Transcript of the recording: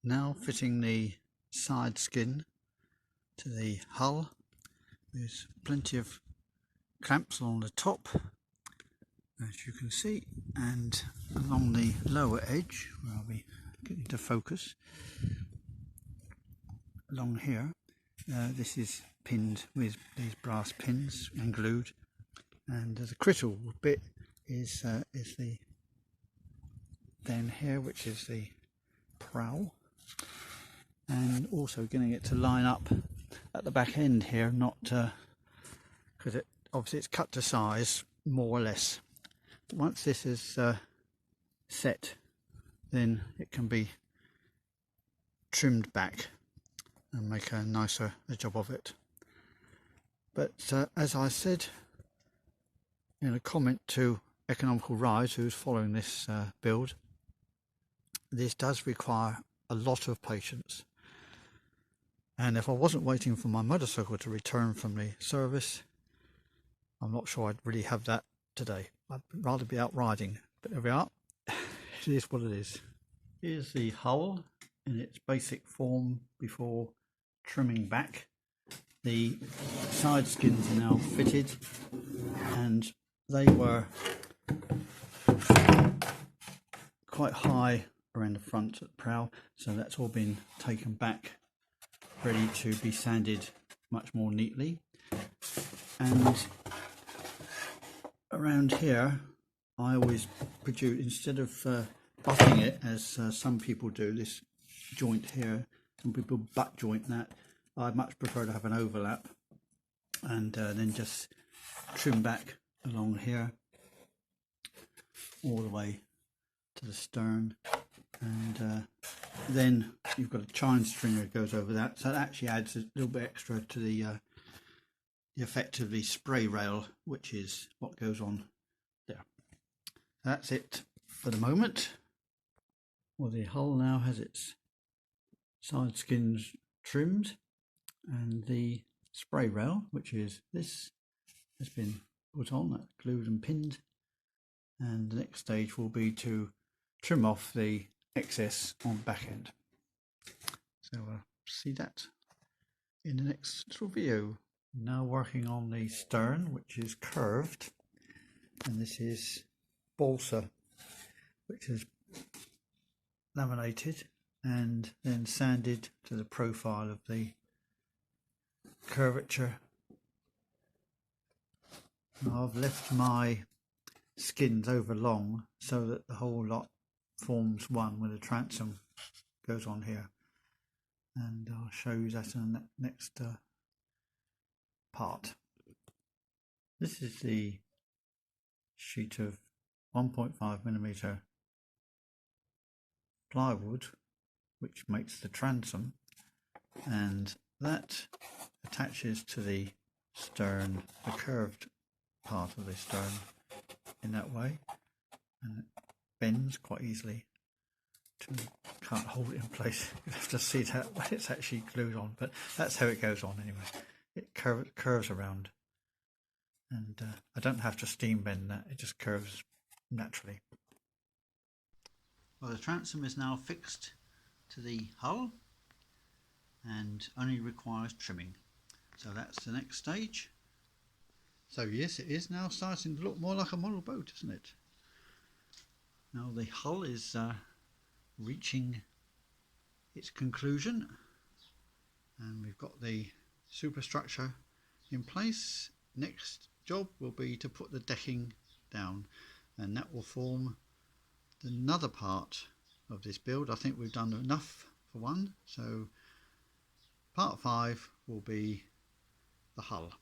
Now fitting the side skin to the hull. There's plenty of clamps along the top, as you can see, and along the lower edge, where I'll be getting to focus, along here. This is pinned with these brass pins and glued, and the critical bit is the down here, which is the prow, and also getting it to line up at the back end here, not because obviously it's cut to size more or less. Once this is set, then it can be trimmed back and make a nicer job of it. But as I said in a comment to Economical Rise, who's following this build, this does require a lot of patience, and if I wasn't waiting for my motorcycle to return from the service, I'm not sure I'd really have that today. I'd rather be out riding, but there we are. It is what it is. Here's the hull in its basic form before trimming back. The side skins are now fitted, and they were quite high around the front at the prow, so that's all been taken back, ready to be sanded much more neatly. And around here I always produce, instead of butting it as some people do, this joint here, some people butt joint that, I much prefer to have an overlap, and then just trim back along here all the way to the stern, and then you've got a chine stringer that goes over that, so that actually adds a little bit extra to the effectively spray rail, which is what goes on there. That's it for the moment. Well, the hull now has its side skins trimmed, and the spray rail, which is this, has been put on, that's glued and pinned, and the next stage will be to trim off the excess on back end. So we'll see that in the next little video. Now working on the stern, which is curved, and this is balsa, which is laminated and then sanded to the profile of the curvature. Now I've left my skins over long so that the whole lot forms one with a transom goes on here, and I'll show you that in the next part. This is the sheet of 1.5mm plywood which makes the transom, and that attaches to the stern, the curved part of the stern, in that way, and it bends quite easily. Can't hold it in place, you have to see that when it's actually glued on, but that's how it goes on anyway. It curves around, and I don't have to steam bend that, it just curves naturally. Well, the transom is now fixed to the hull and only requires trimming, so that's the next stage. So yes, it is now starting to look more like a model boat, isn't it? Now the hull is reaching its conclusion, and we've got the superstructure in place. Next job will be to put the decking down, and that will form another part of this build. I think we've done enough for one, so part 5 will be the hull.